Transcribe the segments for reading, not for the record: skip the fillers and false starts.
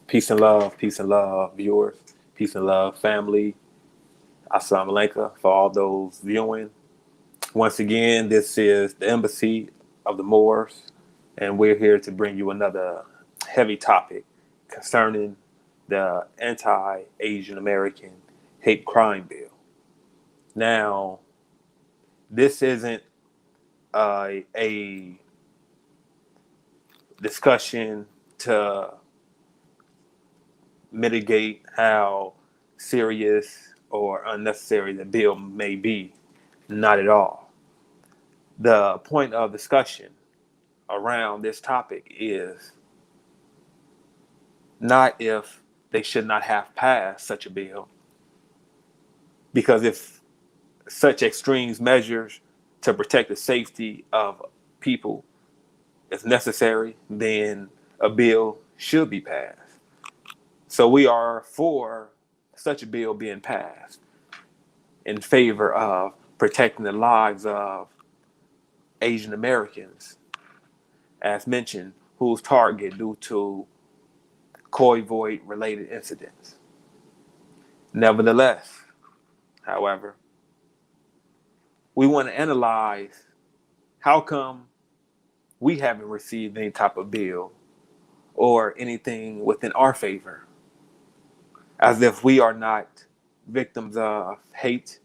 peace and love, viewers, peace and love, family. Assalamu alaikum for all those viewing. Once again, this is the Embassy of the Moors, and we're here to bring you another heavy topic concerning the anti-Asian American hate crime bill. Now, this isn't a discussion to mitigate how serious or unnecessary the bill may be. Not at all. The point of discussion around this topic is not if they should not have passed such a bill, because if such extreme measures to protect the safety of people is necessary, then a bill should be passed. So we are for such a bill being passed in favor of protecting the lives of Asian Americans, as mentioned, whose target due to Coy related incidents. Nevertheless, however, we want to analyze how come we haven't received any type of bill or anything within our favor, as if we are not victims of hate,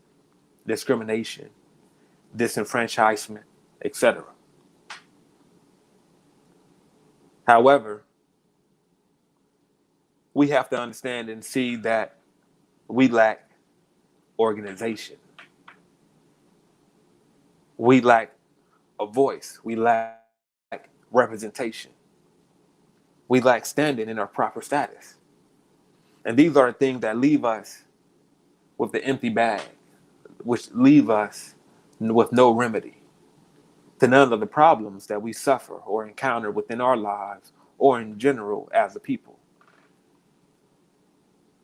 discrimination, disenfranchisement, etc. However, we have to understand and see that we lack organization. We lack a voice. We lack representation. We lack standing in our proper status. And these are the things that leave us with the empty bag, which leave us with no remedy to none of the problems that we suffer or encounter within our lives or in general as a people.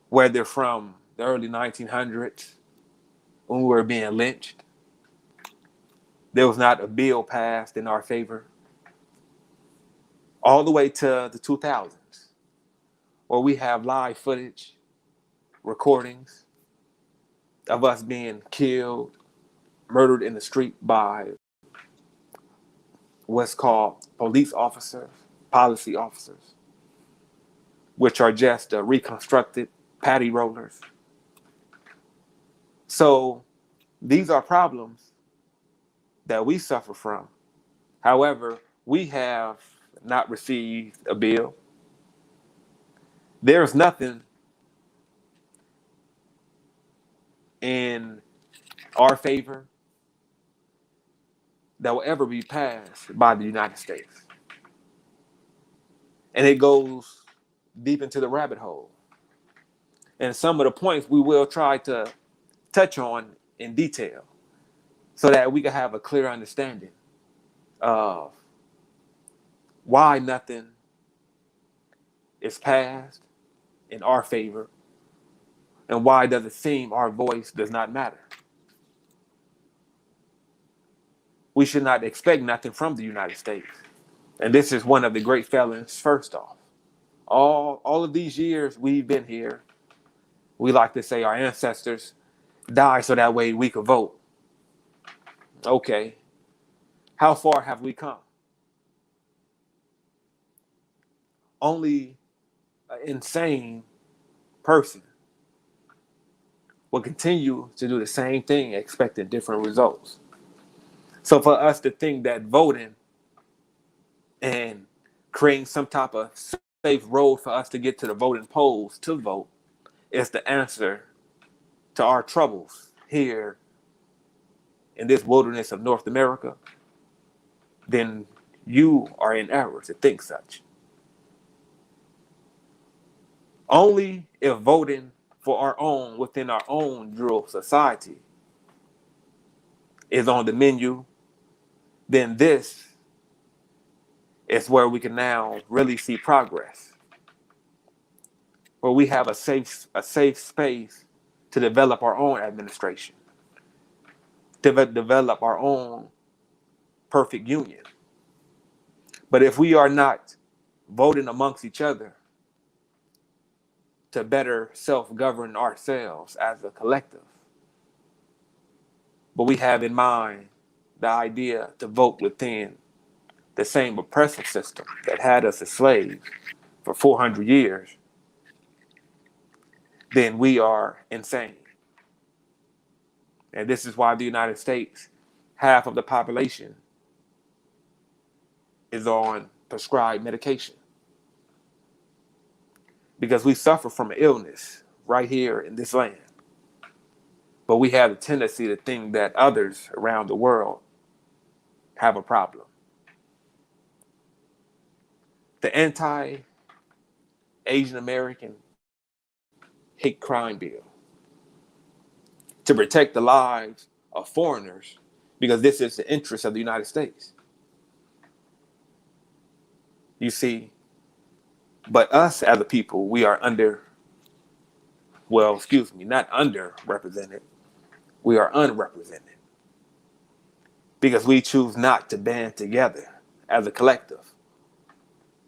Whether from the early 1900s when we were being lynched, there was not a bill passed in our favor, all the way to the 2000s, where we have live footage, recordings of us being killed, murdered in the street by what's called policy officers, which are just reconstructed patty rollers. So these are problems that we suffer from. However, we have not received a bill. There's nothing in our favor that will ever be passed by the United States. And it goes deep into the rabbit hole. And some of the points we will try to touch on in detail so that we can have a clear understanding of why nothing is passed in our favor and why does it seem our voice does not matter. We should not expect nothing from the United States. And this is one of the great felons, first off. All of these years we've been here, we like to say our ancestors died so that way we could vote. Okay, how far have we come? Only an insane person will continue to do the same thing, expecting different results. So for us to think that voting and creating some type of safe road for us to get to the voting polls to vote is the answer to our troubles here in this wilderness of North America, then you are in error to think such. Only if voting for our own within our own dual society is on the menu, then this is where we can now really see progress, where we have a safe space to develop our own administration, to develop our own perfect union. But if we are not voting amongst each other, to better self-govern ourselves as a collective. But we have in mind the idea to vote within the same oppressive system that had us as slaves for 400 years, then we are insane. And this is why the United States, half of the population is on prescribed medication. Because we suffer from an illness right here in this land. But we have a tendency to think that others around the world have a problem. The anti-Asian American hate crime bill to protect the lives of foreigners, because this is the interest of the United States. You see, but us as a people, we are not underrepresented. We are unrepresented because we choose not to band together as a collective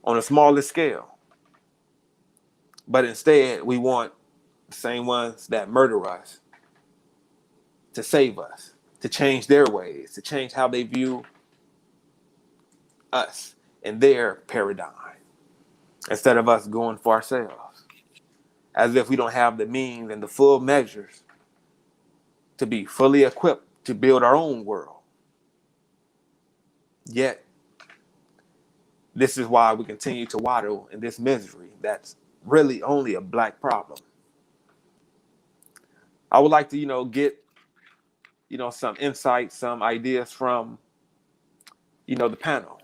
on a smaller scale. But instead, we want the same ones that murder us to save us, to change their ways, to change how they view us and their paradigm, instead of us going for ourselves, as if we don't have the means and the full measures to be fully equipped to build our own world. Yet, this is why we continue to waddle in this misery that's really only a black problem. I would like to, get, some insights, some ideas from, the panel.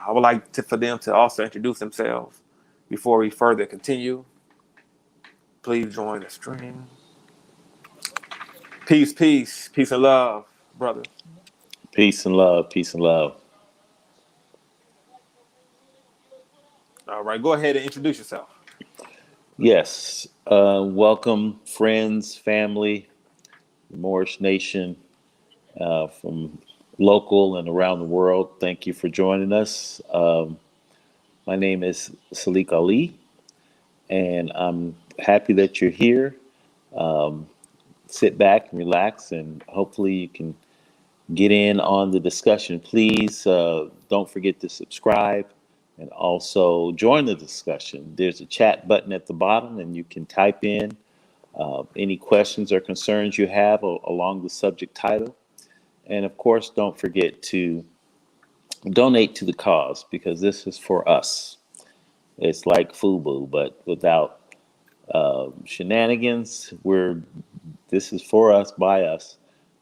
I would like for them to also introduce themselves before we further continue. Please join the stream. Peace, peace, peace and love, brother. Peace and love, peace and love. All right, go ahead and introduce yourself. Yes, welcome friends, family, Moorish Nation, from local and around the world. Thank you for joining us. My name is Salik Ali, and I'm happy that you're here. Sit back and relax, and hopefully you can get in on the discussion. Please don't forget to subscribe and also join the discussion. There's a chat button at the bottom, and you can type in any questions or concerns you have along the subject title. And of course, don't forget to donate to the cause, because this is for us. It's like FUBU, but without shenanigans. This is for us, by us.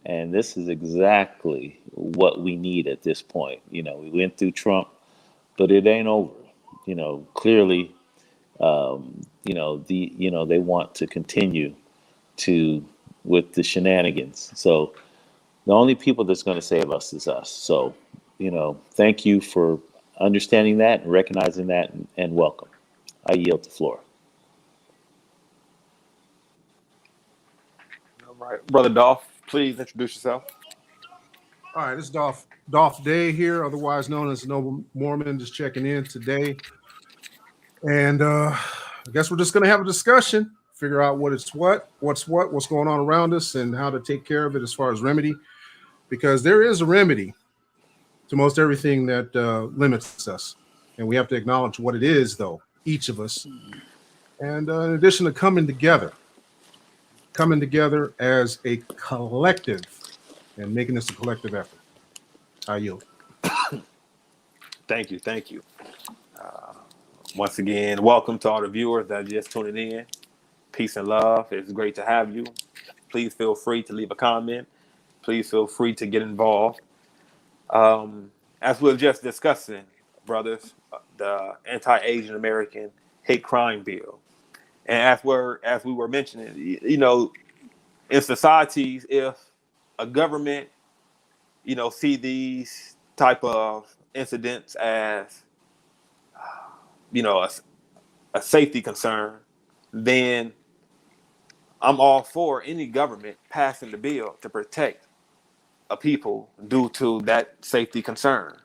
And this is exactly what we need at this point. We went through Trump, but it ain't over. Clearly, they want to continue with the shenanigans. So the only people that's going to save us is us. So, thank you for understanding that and recognizing that, and welcome. I yield the floor. All right, brother Dolph, please introduce yourself. All right, this is Dolph Day here, otherwise known as Noble Mormon, just checking in today. And I guess we're just going to have a discussion, figure out what's going on around us, and how to take care of it as far as remedy, because there is a remedy to most everything that limits us. And we have to acknowledge what it is, though, each of us. And in addition to coming together as a collective and making this a collective effort. I yield. Thank you. Once again, welcome to all the viewers that are just tuning in. Peace and love. It's great to have you. Please feel free to leave a comment. Please feel free to get involved. As we were just discussing, brothers, the anti-Asian American hate crime bill. And as we were mentioning, in societies, if a government, see these type of incidents as, a safety concern, then I'm all for any government passing the bill to protect a people due to that safety concern.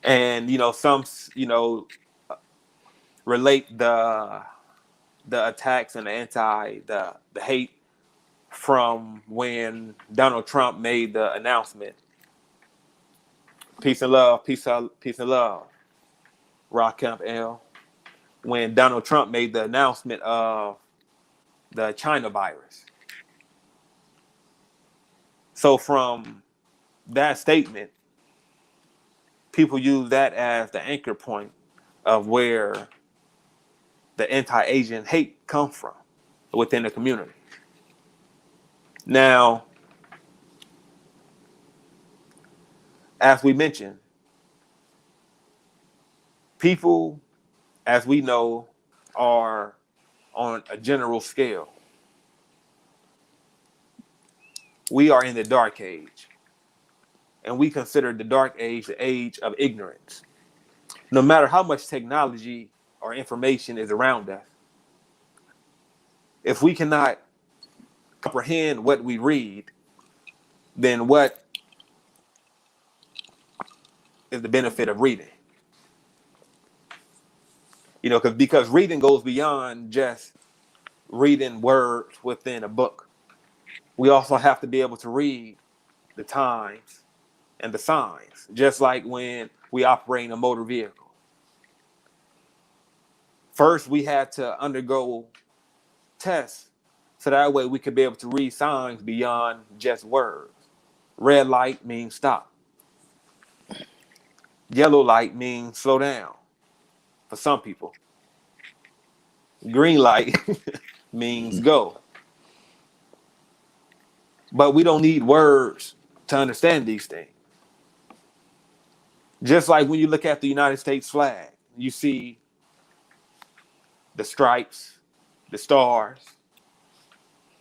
And, some, relate the the attacks and the hate from when Donald Trump made the announcement. Peace and love, peace and love. Rock Camp L. When Donald Trump made the announcement of the China virus. So from that statement, people use that as the anchor point of where the anti-Asian hate comes from within the community. Now, as we mentioned, people, as we know, are on a general scale. We are in the dark age, and we consider the dark age the age of ignorance. No matter how much technology or information is around us, if we cannot comprehend what we read, then what is the benefit of reading? You know, because reading goes beyond just reading words within a book. We also have to be able to read the times and the signs, just like when we operate a motor vehicle. First, we had to undergo tests so that way we could be able to read signs beyond just words. Red light means stop. Yellow light means slow down for some people. Green light means go. But we don't need words to understand these things. Just like when you look at the United States flag, you see the stripes, the stars.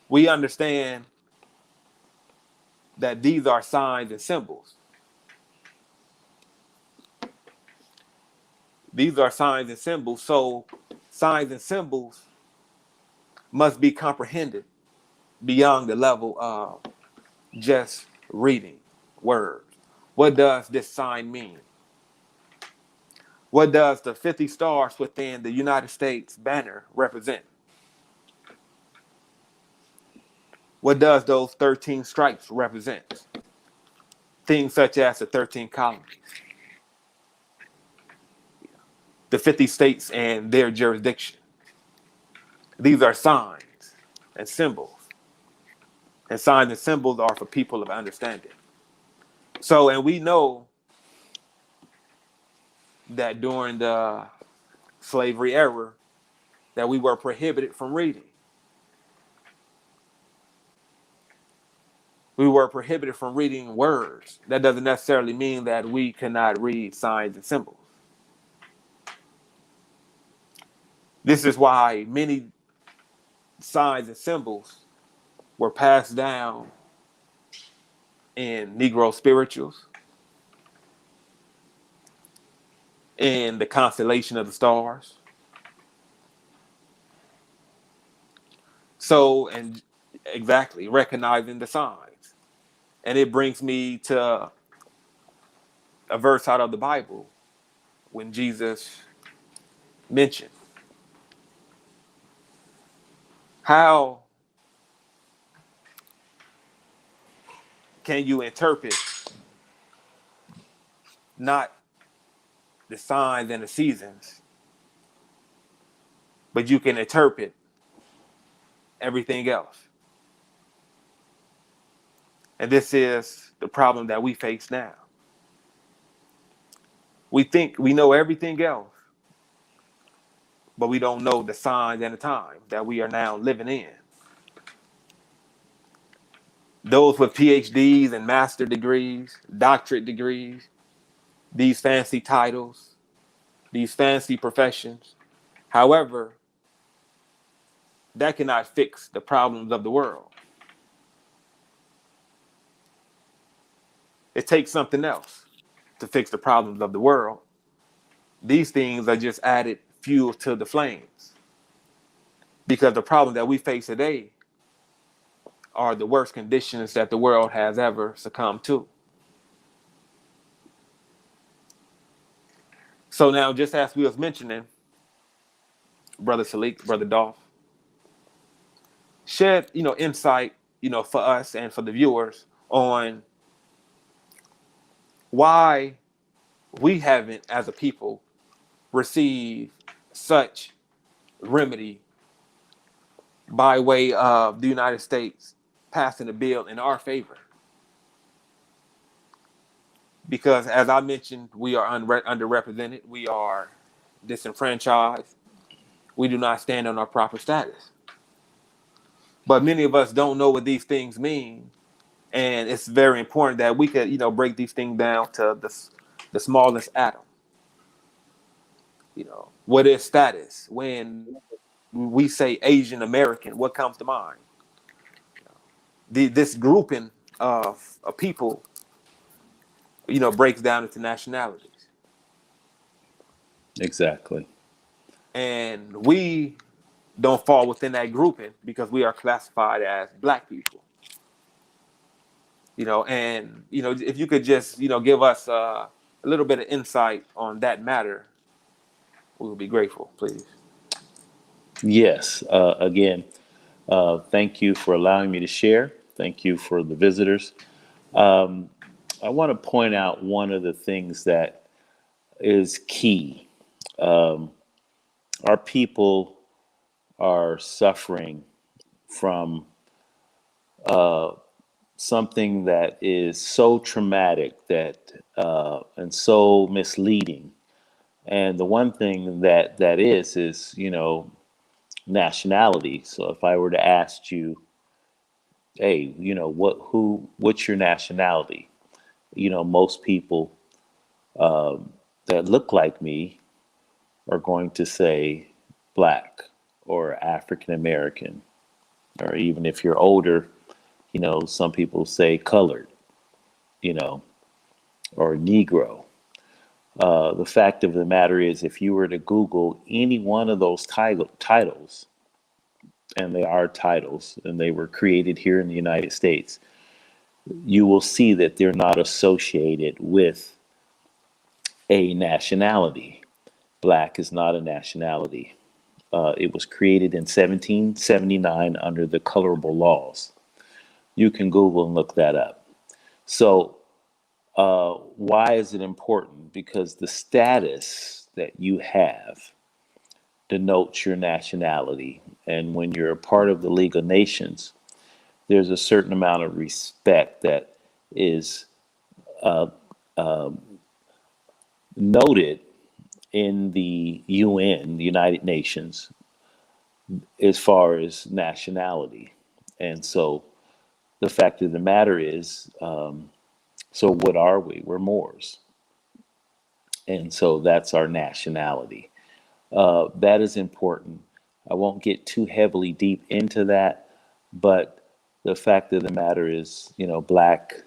We understand that these are signs and symbols. These are signs and symbols. So signs and symbols must be comprehended beyond the level of just reading words. What does this sign mean? What does the 50 stars within the United States banner represent? What does those 13 stripes represent? Things such as the 13 colonies, the 50 states and their jurisdiction. These are signs and symbols. And signs and symbols are for people of understanding. So, and we know that during the slavery era, that we were prohibited from reading. We were prohibited from reading words. That doesn't necessarily mean that we cannot read signs and symbols. This is why many signs and symbols were passed down in Negro spirituals, in the constellation of the stars. So, and exactly, recognizing the signs. And it brings me to a verse out of the Bible when Jesus mentioned, how can you interpret not the signs and the seasons, but you can interpret everything else? And this is the problem that we face now. We think we know everything else, but we don't know the signs and the times that we are now living in. Those with PhDs and master degrees, doctorate degrees, these fancy titles, these fancy professions. However, that cannot fix the problems of the world. It takes something else to fix the problems of the world. These things are just added fuel to the flames. Because the problem that we face today are the worst conditions that the world has ever succumbed to. So now, just as we was mentioning, Brother Salik, Brother Dolph, shed, insight, for us and for the viewers on why we haven't, as a people, received such remedy by way of the United States passing a bill in our favor. Because, as I mentioned, we are underrepresented, we are disenfranchised, we do not stand on our proper status. But many of us don't know what these things mean, and it's very important that we could, break these things down to the smallest atom. What is status? When we say Asian American, what comes to mind? This grouping of people, breaks down into nationalities. Exactly. And we don't fall within that grouping because we are classified as Black people. And if you could just give us a little bit of insight on that matter, we would be grateful, please. Yes. Again, thank you for allowing me to share. Thank you for the visitors. I want to point out one of the things that is key. Our people are suffering from something that is so traumatic that and so misleading. And the one thing that is nationality. So if I were to ask you, hey, what's your nationality? Most people that look like me are going to say Black or African American, or even if you're older, some people say colored, or Negro. The fact of the matter is, if you were to Google any one of those titles, and they are titles, and they were created here in the United States, you will see that they're not associated with a nationality. Black is not a nationality. It was created in 1779 under the colorable laws. You can Google and look that up. So, why is it important? Because the status that you have denotes your nationality. And when you're a part of the League of Nations, there's a certain amount of respect that is noted in the UN, the United Nations, as far as nationality. And so the fact of the matter is, so what are we? We're Moors. And so that's our nationality. That is important. I won't get too heavily deep into that, but the fact of the matter is, Black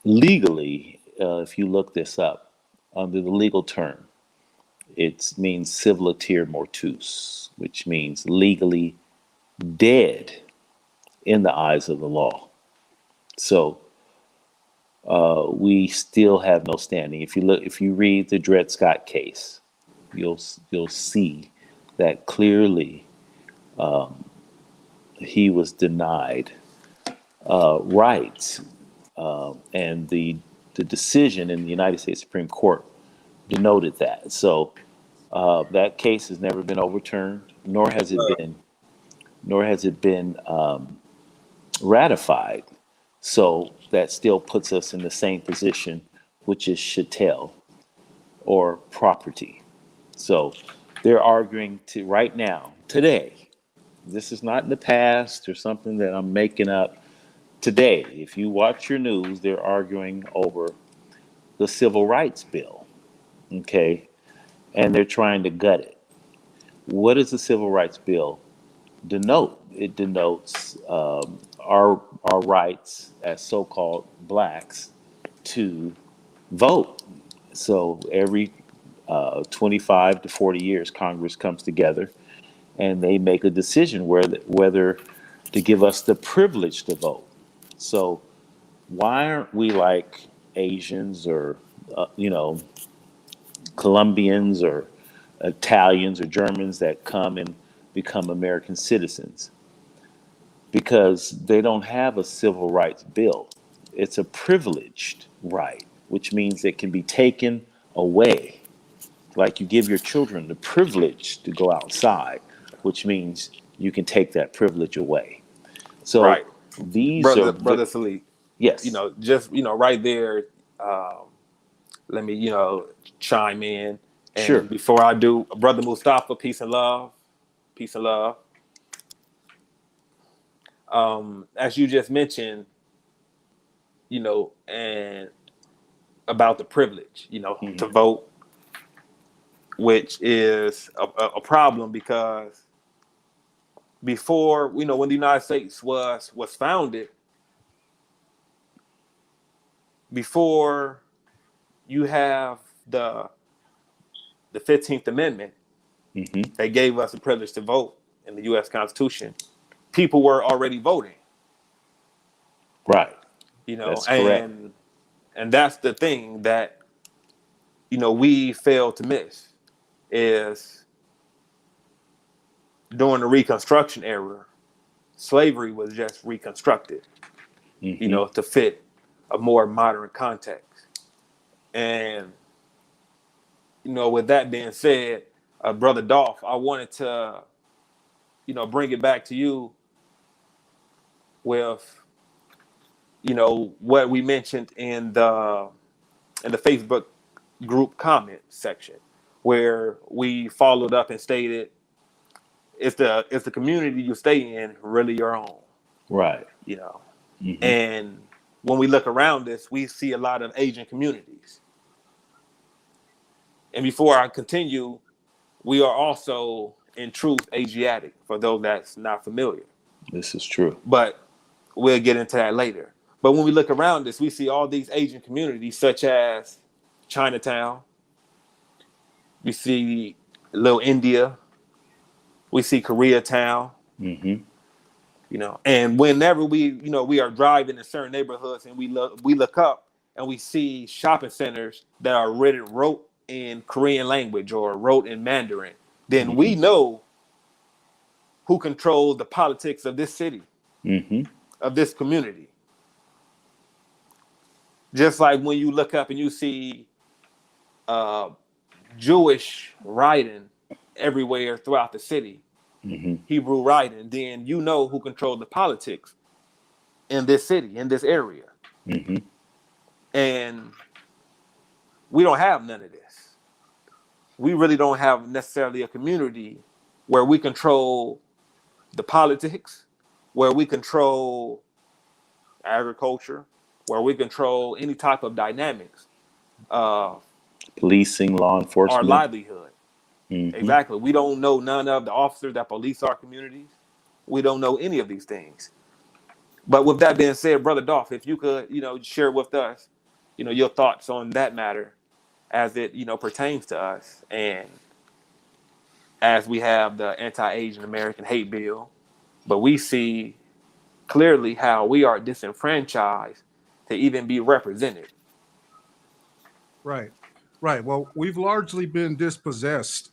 legally, if you look this up, under the legal term, it means civiliter mortuus, which means legally dead in the eyes of the law. So we still have no standing. If you read the Dred Scott case, you'll see that clearly he was denied rights, and the decision in the United States Supreme Court denoted that. So that case has never been overturned, nor has it been ratified. So that still puts us in the same position, which is chattel or property. So they're arguing to right now, today. This is not in the past or something that I'm making up. Today, if you watch your news, they're arguing over the Civil Rights Bill. Okay. And they're trying to gut it. What does the Civil Rights Bill denote? It denotes our rights as so-called Blacks to vote. So every 25 to 40 years, Congress comes together and they make a decision whether to give us the privilege to vote. So why aren't we like Asians or, Colombians or Italians or Germans that come and become American citizens? because they don't have a civil rights bill. It's a privileged right, which means it can be taken away. Like you give your children the privilege to go outside, which means you can take that privilege away. So Right, these are, brother Salih. yes, Just right there. Um, Let me chime in. sure. And before I do, brother Mustafa, peace and love, peace and love. As you just mentioned, and about the privilege, to Hmm. vote, which is a problem because before, when the United States was founded, before you have the 15th Amendment, Hmm. they gave us the privilege to vote in the U.S. Constitution. People were already voting, Right. you know, That's correct. and and that's the thing that we fail to miss is during the Reconstruction era, slavery was just reconstructed, Hmm. to fit a more modern context. And with that being said, brother Dolph, I wanted to bring it back to you with what we mentioned in the Facebook group comment section, where we followed up and stated, is the community you stay in really your own? Right. You know, Hmm. and when we look around us, we see a lot of Asian communities. And before I continue, we are also in truth Asiatic, for those that's not familiar. This is true. But we'll get into that later. But when we look around us, we see all these Asian communities, such as Chinatown. We see Little India. We see Koreatown. Hmm. And whenever we are driving in certain neighborhoods and we look up and we see shopping centers that are wrote in Korean language or wrote in Mandarin, then Hmm. we know who controls the politics of this city, Hmm. of this community. Just like when you look up and you see uh, Jewish writing everywhere throughout the city, Hmm. Hebrew writing, then you know who controls the politics in this city, in this area. Hmm. And we don't have none of this. We really don't have necessarily a community where we control the politics, where we control agriculture, where we control any type of dynamics of Policing, law our enforcement. livelihood. Hmm. Exactly. We don't know none of the officers that police our communities. We don't know any of these things. But with that being said, Brother Dolph, if you could, share with us, your thoughts on that matter as it, pertains to us. And as we have the anti-Asian American hate bill, but we see clearly how we are disenfranchised to even be represented. Right. Right. Well, we've largely been dispossessed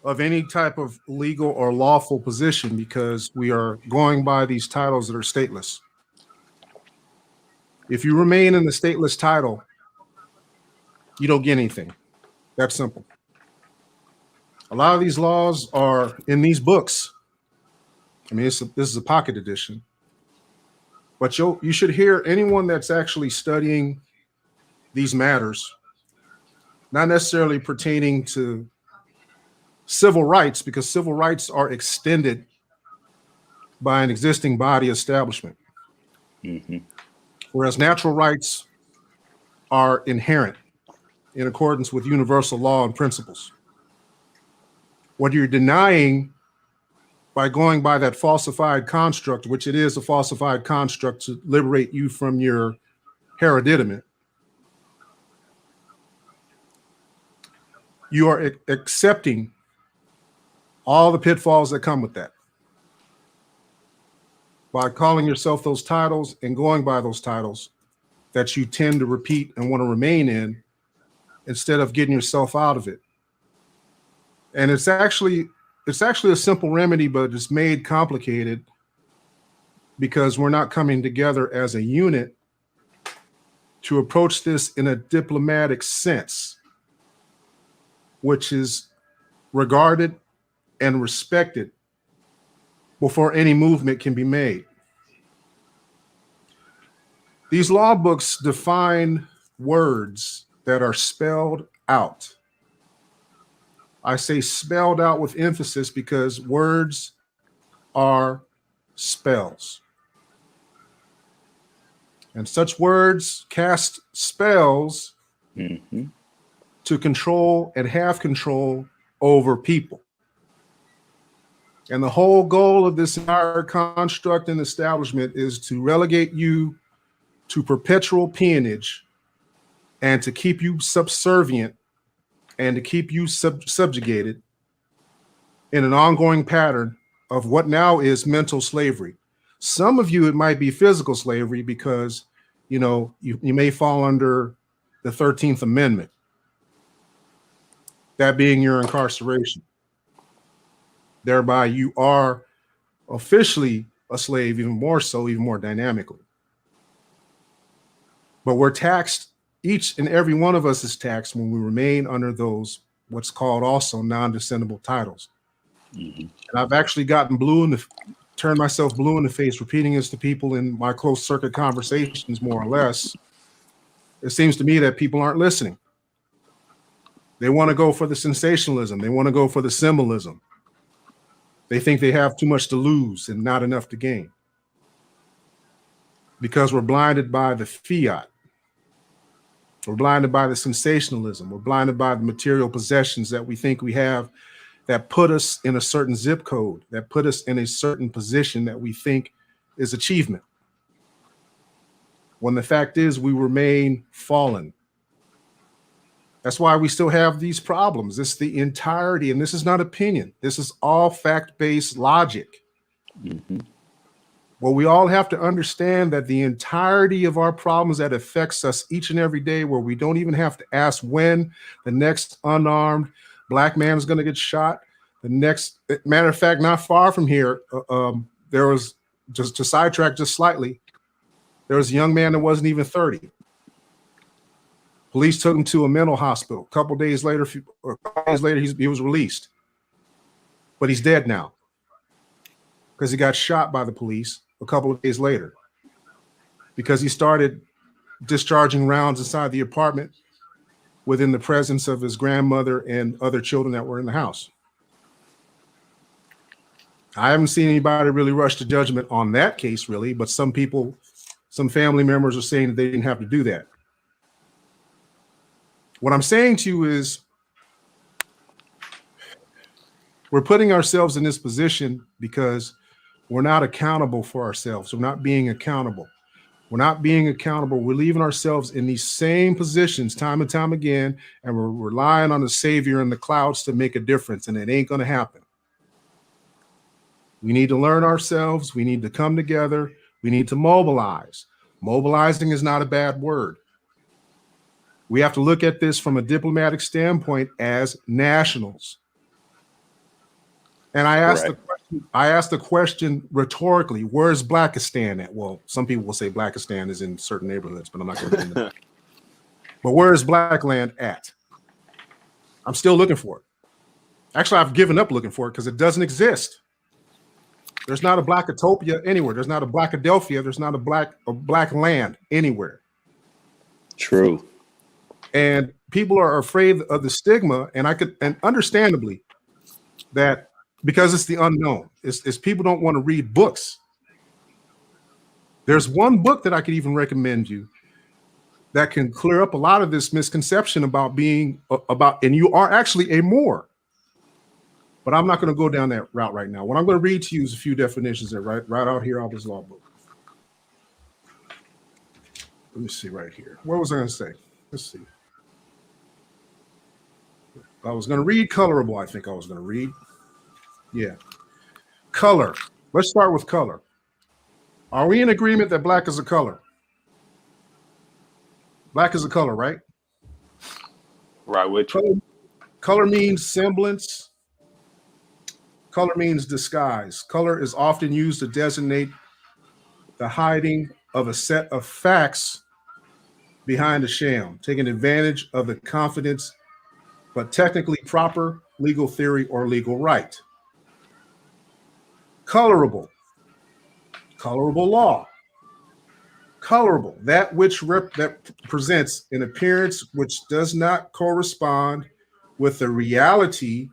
of any type of legal or lawful position because we are going by these titles that are stateless. If you remain in the stateless title, you don't get anything. That's simple. A lot of these laws are in these books. I mean, this is a pocket edition, but you should hear anyone that's actually studying these matters, not necessarily pertaining to civil rights, because civil rights are extended by an existing body establishment, Hmm. whereas natural rights are inherent in accordance with universal law and principles. What you're denying by going by that falsified construct, which it is a falsified construct to liberate you from your hereditament, you are accepting all the pitfalls that come with that. By calling yourself those titles and going by those titles that you tend to repeat and want to remain in instead of getting yourself out of it. And it's actually a simple remedy, but it's made complicated because we're not coming together as a unit to approach this in a diplomatic sense, which is regarded and respected before any movement can be made. These law books define words that are spelled out. I say spelled out with emphasis because words are spells. And such words cast spells to control and have control over people. And the whole goal of this entire construct and establishment is to relegate you to perpetual peonage and to keep you subservient and to keep you subjugated in an ongoing pattern of what now is mental slavery. Some of you, it might be physical slavery because, you may fall under the 13th Amendment, that being your incarceration. Thereby, you are officially a slave, even more so, even more dynamically. But we're taxed, each and every one of us is taxed when we remain under those, what's called also non-descendable titles. And I've actually gotten turned myself blue in the face, repeating this to people in my closed circuit conversations, more or less. It seems to me that people aren't listening. They want to go for the sensationalism. They want to go for the symbolism. They think they have too much to lose and not enough to gain. Because we're blinded by the fiat. We're blinded by the sensationalism. We're blinded by the material possessions that we think we have that put us in a certain zip code, that put us in a certain position that we think is achievement. When the fact is we remain fallen. That's why we still have these problems. It's the entirety, and this is not opinion. This is all fact-based logic. Well, we all have to understand that the entirety of our problems that affects us each and every day, where we don't even have to ask when the next unarmed Black man is going to get shot. The next, matter of fact, not far from here, there was, just to sidetrack just slightly, there was a young man that wasn't even 30. Police took him to a mental hospital. A couple days later, he was released. But he's dead now because he got shot by the police a couple of days later because he started discharging rounds inside the apartment within the presence of his grandmother and other children that were in the house. I haven't seen anybody really rush to judgment on that case, really, but some people, some family members are saying that they didn't have to do that. What I'm saying to you is we're putting ourselves in this position because we're not accountable for ourselves. We're not being accountable. We're not being accountable. We're leaving ourselves in these same positions time and time again, and we're relying on the Savior in the clouds to make a difference, and it ain't going to happen. We need to learn ourselves. We need to come together. We need to mobilize. Mobilizing is not a bad word. We have to look at this from a diplomatic standpoint as nationals. And I asked the question rhetorically, where's Blackistan at? Well, some people will say Blackistan is in certain neighborhoods, but I'm not going to get into that. But where is Blackland at? I'm still looking for it. Actually, I've given up looking for it because it doesn't exist. There's not a Blackatopia anywhere. There's not a Blackadelphia. There's not a black land anywhere. True. And people are afraid of the stigma, and understandably, that because it's the unknown. It's people don't want to read books. There's one book that I could even recommend you that can clear up a lot of this misconception about and you are actually a Moor. But I'm not going to go down that route right now. What I'm going to read to you is a few definitions that right out here out of this law book. Let me see right here. What was I going to say? Let's see. I was going to read colorable. I think I was going to read. Yeah. Color. Let's start with color. Are we in agreement that black is a color? Black is a color, right? Right. Which color means semblance. Color means disguise. Color is often used to designate the hiding of a set of facts behind a sham, taking advantage of the confidence, but technically proper legal theory or legal right. Colorable, colorable law. Colorable, that which that presents an appearance which does not correspond with the reality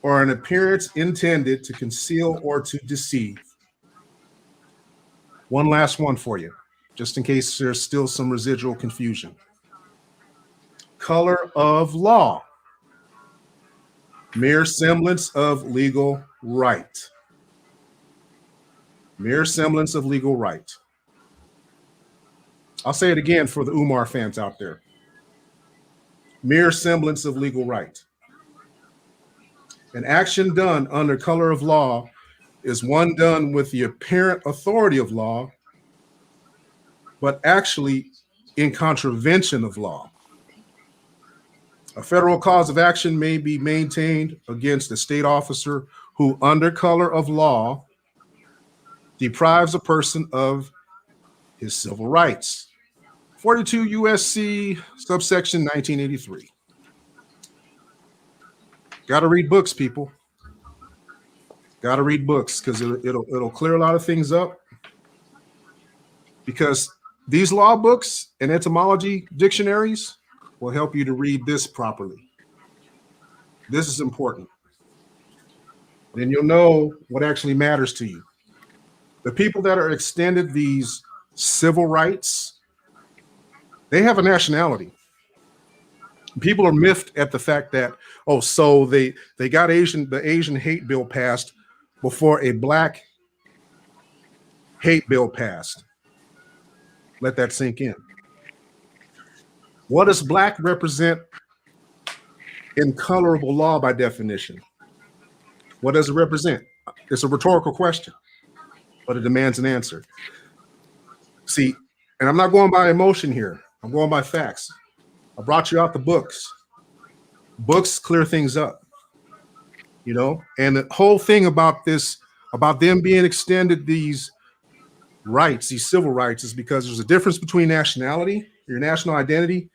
or an appearance intended to conceal or to deceive. One last one for you, just in case there's still some residual confusion. Color of law, mere semblance of legal right. Mere semblance of legal right. I'll say it again for the Umar fans out there. Mere semblance of legal right. An action done under color of law is one done with the apparent authority of law, but actually in contravention of law. A federal cause of action may be maintained against a state officer who, under color of law, deprives a person of his civil rights. 42 USC subsection 1983. Got to read books, people. Got to read books because it'll clear a lot of things up. Because these law books and etymology dictionaries will help you to read this properly. This is important. Then you'll know what actually matters to you. The people that are extended these civil rights, they have a nationality. People are miffed at the fact that, oh, so they got the Asian hate bill passed before a black hate bill passed. Let that sink in. What does black represent in colorable law by definition? What does it represent? It's a rhetorical question, but it demands an answer. See, and I'm not going by emotion here. I'm going by facts. I brought you out the books. Books clear things up, you know? And the whole thing about this, about them being extended these rights, these civil rights, is because there's a difference between nationality, your national identity,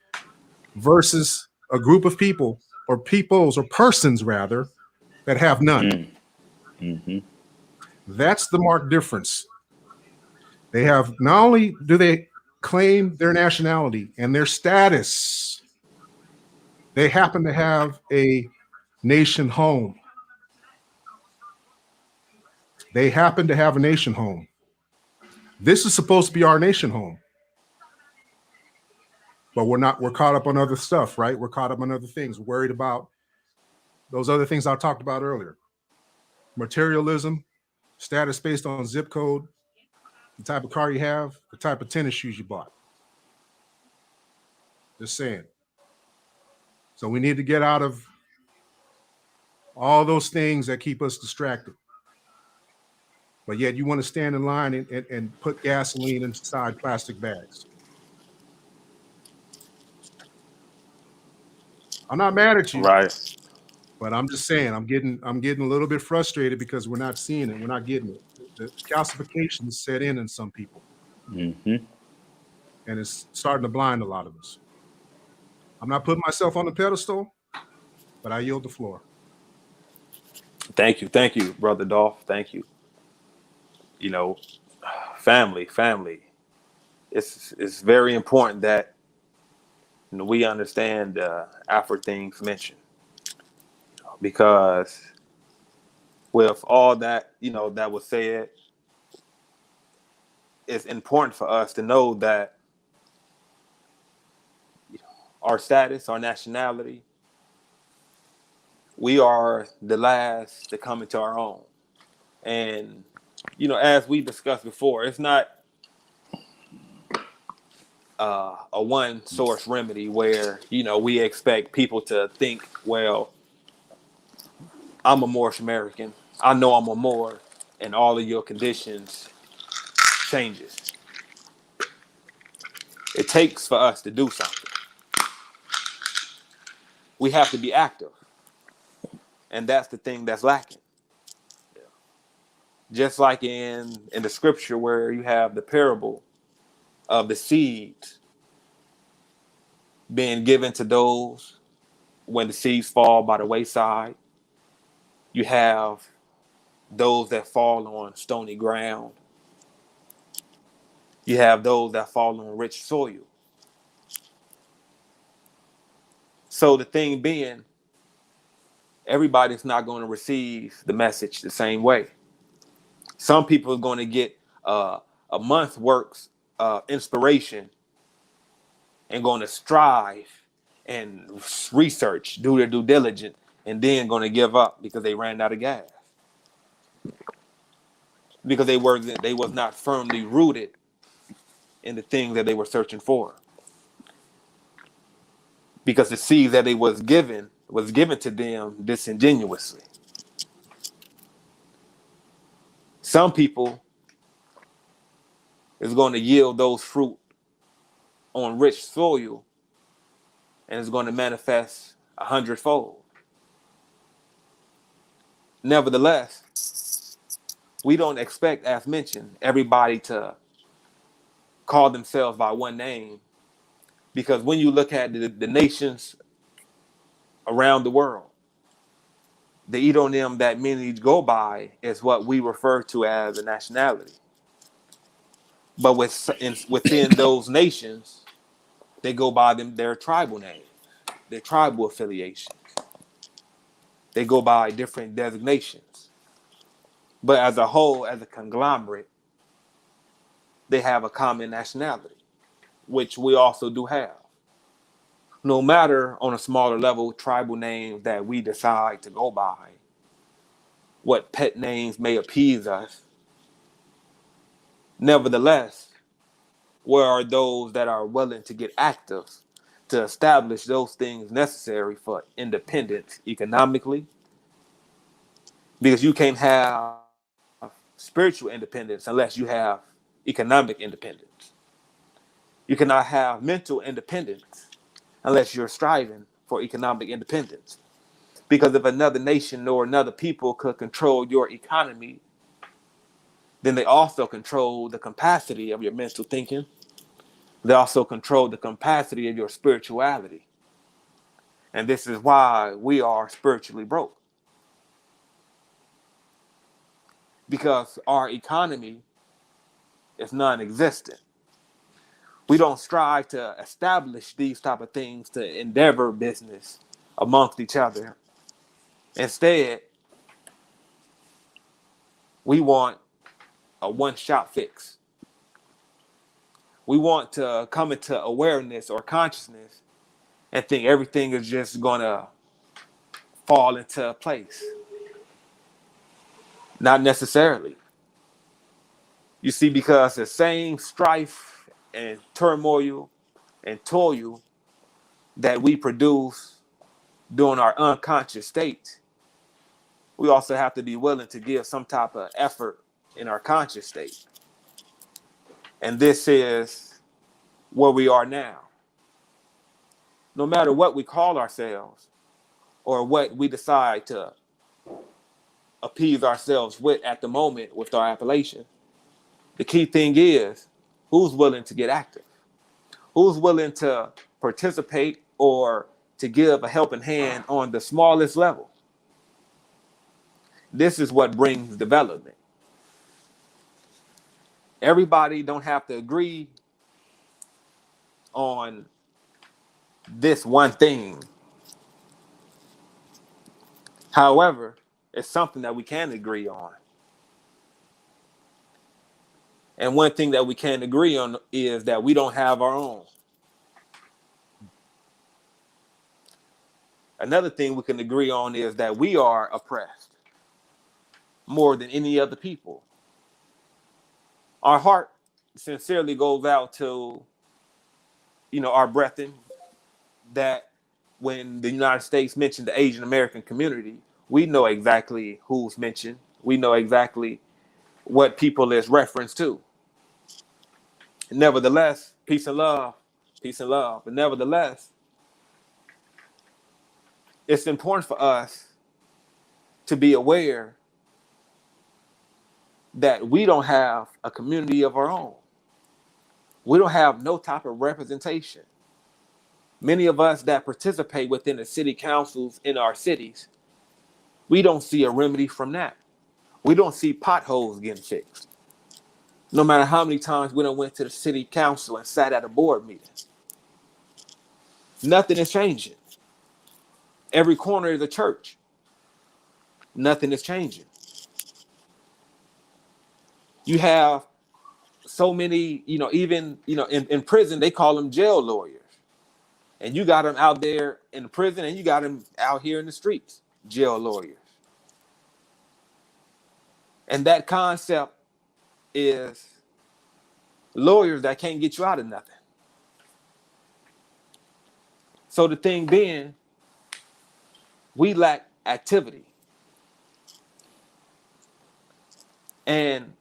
versus a group of people or peoples or persons rather that have none. Mm-hmm. That's the marked difference. They have, not only do they claim their nationality and their status, they happen to have a nation home. They happen to have a nation home. This is supposed to be our nation home. But we're not, we're caught up on other stuff, right? We're caught up on other things. We're worried about those other things I talked about earlier. Materialism, status based on zip code, the type of car you have, the type of tennis shoes you bought. Just saying. So we need to get out of all those things that keep us distracted. But yet you want to stand in line and put gasoline inside plastic bags. I'm not mad at you. Right. But I'm just saying, I'm getting a little bit frustrated because we're not seeing it. We're not getting it. The calcification set in some people. Mm-hmm. And it's starting to blind a lot of us. I'm not putting myself on the pedestal, but I yield the floor. Thank you, Brother Dolph. Thank you. You know, family. It's very important that, you know, we understand after things mentioned, because with all that, you know, that was said, it's important for us to know that our status, our nationality, we are the last to come into our own. And, you know, as we discussed before, it's not a one source remedy where, you know, we expect people to think, well, I'm a Moorish American, I know I'm a Moor, and all of your conditions changes. It takes for us to do something. We have to be active. And that's the thing that's lacking. Just like in the scripture where you have the parable of the seeds being given to those when the seeds fall by the wayside, you have those that fall on stony ground. You have those that fall on rich soil. So the thing being, everybody's not going to receive the message the same way. Some people are going to get a month's worth inspiration and going to strive and research, do their due diligence, and then going to give up because they ran out of gas. Because they was not firmly rooted in the things that they were searching for. Because the seed that they was given to them disingenuously. Some people is going to yield those fruit on rich soil and it's going to manifest 100-fold. Nevertheless, we don't expect, as mentioned, everybody to call themselves by one name, because when you look at the nations around the world, the Edonim that many go by is what we refer to as a nationality. But within those nations, they go by their tribal names, their tribal affiliations. They go by different designations. But as a whole, as a conglomerate, they have a common nationality, which we also do have. No matter on a smaller level, tribal names that we decide to go by, what pet names may appease us, nevertheless, where are those that are willing to get active to establish those things necessary for independence economically? Because you can't have spiritual independence unless you have economic independence. You cannot have mental independence unless you're striving for economic independence. Because if another nation or another people could control your economy, then they also control the capacity of your mental thinking. They also control the capacity of your spirituality. And this is why we are spiritually broke. Because our economy is non-existent. We don't strive to establish these type of things to endeavor business amongst each other. Instead, we want a one-shot fix. We want to come into awareness or consciousness and think everything is just gonna fall into place. Not necessarily. You see, because the same strife and turmoil and toil that we produce during our unconscious state, we also have to be willing to give some type of effort in our conscious state. And this is where we are now. No matter what we call ourselves or what we decide to appease ourselves with at the moment with our appellation, the key thing is who's willing to get active? Who's willing to participate or to give a helping hand on the smallest level? This is what brings development. Everybody don't have to agree on this one thing. However, it's something that we can agree on. And one thing that we can agree on is that we don't have our own. Another thing we can agree on is that we are oppressed more than any other people. Our heart sincerely goes out to, our brethren, that when the United States mentioned the Asian American community, we know exactly who's mentioned. We know exactly what people is referenced to. Nevertheless, peace and love. But nevertheless, it's important for us to be aware that we don't have a community of our own. We don't have no type of representation. Many of us that participate within the city councils in our cities, we don't see a remedy from that. We don't see potholes getting fixed. No matter how many times we done went to the city council and sat at a board meeting, nothing is changing. Every corner is a church. Nothing is changing. You have so many, even, in prison, they call them jail lawyers. And you got them out there in the prison and you got them out here in the streets, jail lawyers. And that concept is lawyers that can't get you out of nothing. So the thing being, we lack activity. And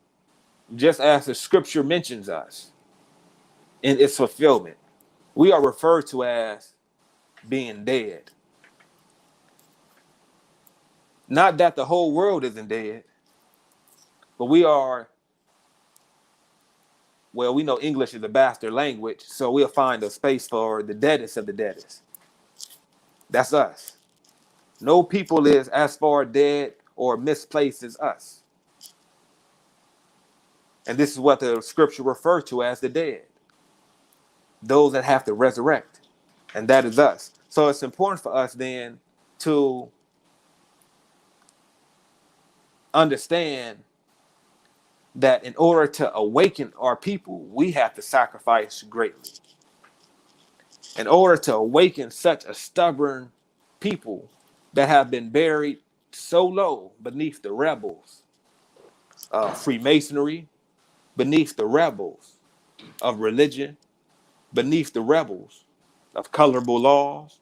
just as the scripture mentions us in its fulfillment, we are referred to as being dead. Not that the whole world isn't dead, but we are, well, we know English is a bastard language, so we'll find a space for the deadest of the deadest. That's us. No people is as far dead or misplaced as us. And this is what the scripture refers to as the dead. Those that have to resurrect. And that is us. So it's important for us then to understand that in order to awaken our people, we have to sacrifice greatly. In order to awaken such a stubborn people that have been buried so low beneath the rebels of Freemasonry, beneath the rebels of religion, beneath the rebels of colorable laws,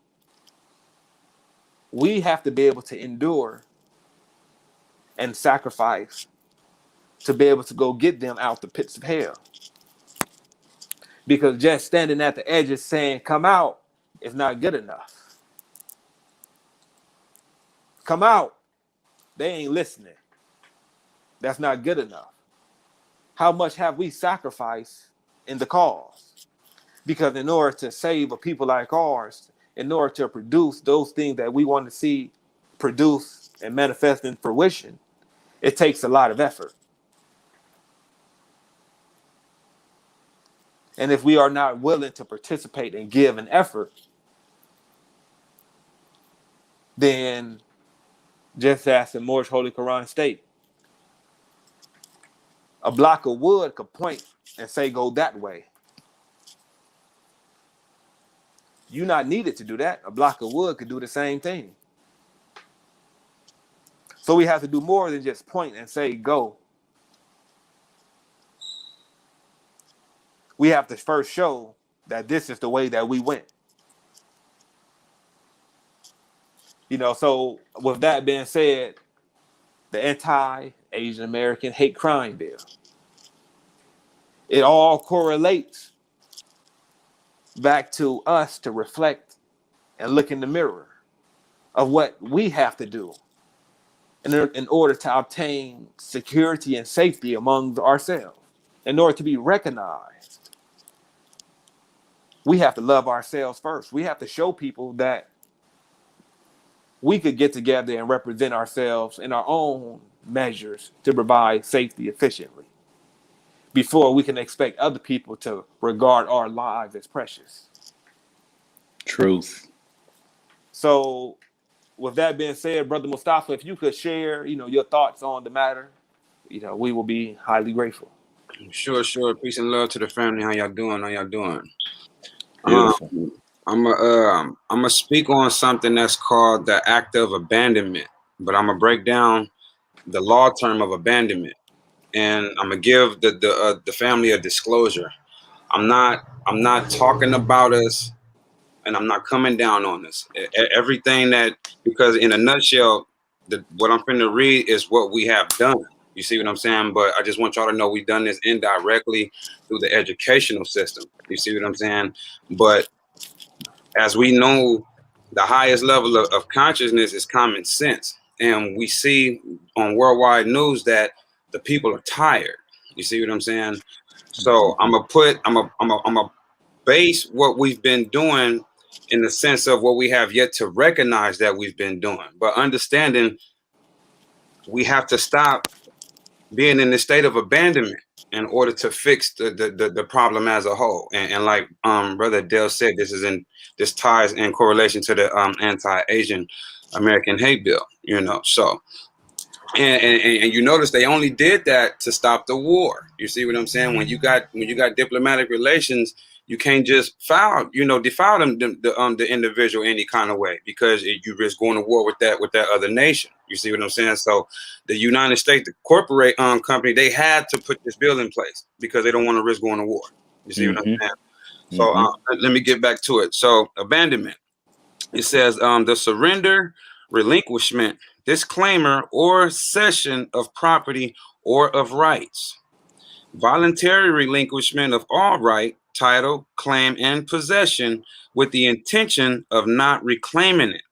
we have to be able to endure and sacrifice to be able to go get them out the pits of hell. Because just standing at the edges saying, come out, is not good enough. Come out. They ain't listening. That's not good enough. How much have we sacrificed in the cause? Because in order to save a people like ours, in order to produce those things that we want to see produce and manifest in fruition, it takes a lot of effort. And if we are not willing to participate and give an effort, then just as the Moorish Holy Quran state, a block of wood could point and say, go that way. You're not needed to do that. A block of wood could do the same thing. So we have to do more than just point and say, go. We have to first show that this is the way that we went. So with that being said, the anti-Asian American hate crime bill, it all correlates back to us to reflect and look in the mirror of what we have to do in order to obtain security and safety among ourselves. In order to be recognized, we have to love ourselves first. We have to show people that we could get together and represent ourselves in our own measures to provide safety efficiently before we can expect other people to regard our lives as precious. Truth. So with that being said, Brother Mustafa, if you could share, your thoughts on the matter, we will be highly grateful. Sure. Peace and love to the family. How y'all doing? Beautiful. I'm gonna speak on something that's called the act of abandonment, but I'm gonna break down the law term of abandonment, and I'm gonna give the family a disclosure. I'm not talking about us, and I'm not coming down on us. Everything because in a nutshell, what I'm finna read is what we have done. You see what I'm saying? But I just want y'all to know we've done this indirectly through the educational system. You see what I'm saying? But as we know, the highest level of consciousness is common sense. And we see on worldwide news that the people are tired. You see what I'm saying? So I'm gonna base what we've been doing in the sense of what we have yet to recognize that we've been doing, but understanding we have to stop being in the state of abandonment in order to fix the problem as a whole. And like Brother Dale said, this ties in correlation to the anti-Asian American hate bill, you know. So and you notice they only did that to stop the war. You see what I'm saying? When you got diplomatic relations, you can't just defile the individual any kind of way, because you risk going to war with that other nation. You see what I'm saying? So the United States, the corporate company, they had to put this bill in place because they don't want to risk going to war. You see what I'm saying? So let me get back to it. So abandonment. It says the surrender, relinquishment, disclaimer, or cession of property or of rights. Voluntary relinquishment of all right, title, claim, and possession with the intention of not reclaiming it.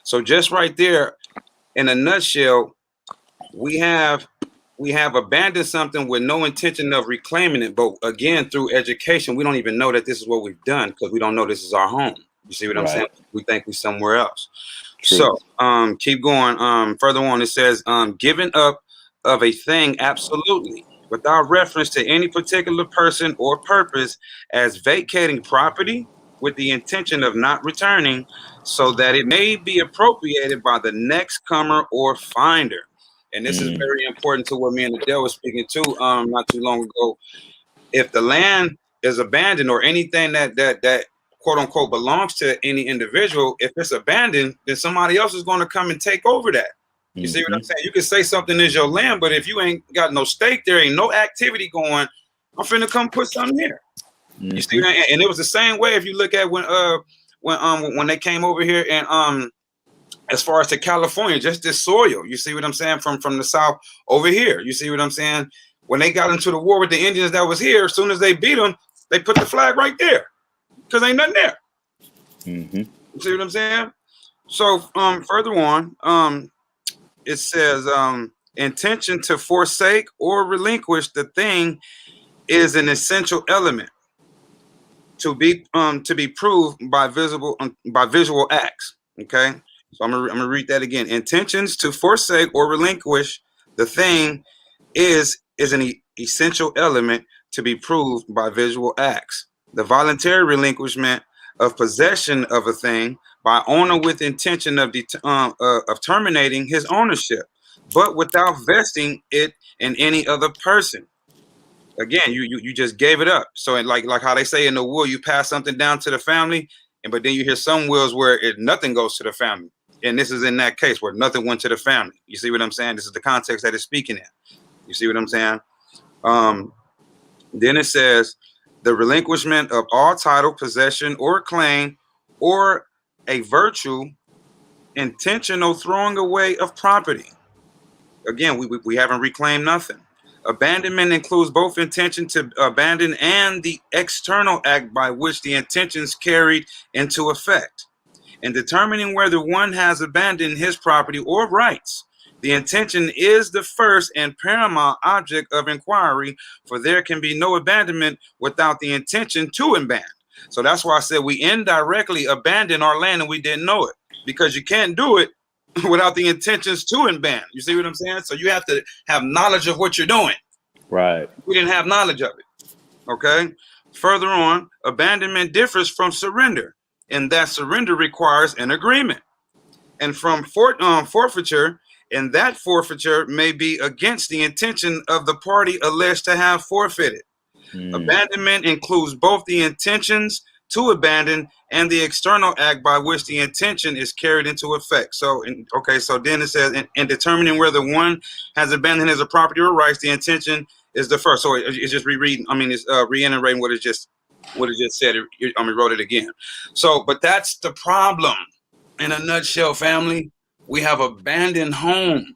So just right there, in a nutshell, we have abandoned something with no intention of reclaiming it. But again, through education, we don't even know that this is what we've done, because we don't know this is our home. You see what I'm saying? We think we're somewhere else. True. So keep going. Further on, it says giving up of a thing absolutely, without reference to any particular person or purpose, as vacating property with the intention of not returning, so that it may be appropriated by the next comer or finder. And this is very important to what me and Adele was speaking to not too long ago. If the land is abandoned, or anything that quote unquote belongs to any individual, if it's abandoned, then somebody else is going to come and take over that. You see what I'm saying? You can say something is your land, but if you ain't got no stake there, ain't no activity going, I'm finna come put something here. You see what I mean? And it was the same way if you look at when they came over here, and as far as to California, just this soil, you see what I'm saying, from the South over here. You see what I'm saying? When they got into the war with the Indians that was here, as soon as they beat them, they put the flag right there, because ain't nothing there. You see what I'm saying? So further on, it says intention to forsake or relinquish the thing is an essential element to be proved by visual acts. Okay, so I'm gonna read that again. Intentions to forsake or relinquish the thing is an essential element to be proved by visual acts. The voluntary relinquishment of possession of a thing by owner with intention of terminating his ownership, but without vesting it in any other person. Again, you just gave it up. So like how they say in the will, you pass something down to the family, but then you hear some wills where nothing goes to the family. And this is in that case where nothing went to the family. You see what I'm saying? This is the context that it's speaking in. You see what I'm saying? Then it says the relinquishment of all title, possession, or claim, or a virtue, intentional throwing away of property. Again, we haven't reclaimed nothing. Abandonment includes both intention to abandon and the external act by which the intention is carried into effect. In determining whether one has abandoned his property or rights, the intention is the first and paramount object of inquiry, for there can be no abandonment without the intention to abandon. So that's why I said we indirectly abandoned our land and we didn't know it, because you can't do it without the intentions to abandon. You see what I'm saying? So you have to have knowledge of what you're doing. Right. We didn't have knowledge of it. Okay. Further on, abandonment differs from surrender in that surrender requires an agreement, and from forfeiture, and that forfeiture may be against the intention of the party alleged to have forfeited. Abandonment includes both the intentions to abandon and the external act by which the intention is carried into effect. So, so then it says, in determining whether one has abandoned his property or rights, the intention is the first. So it's just reiterating what it just said. Wrote it again. So, but that's the problem. In a nutshell, family, we have abandoned home.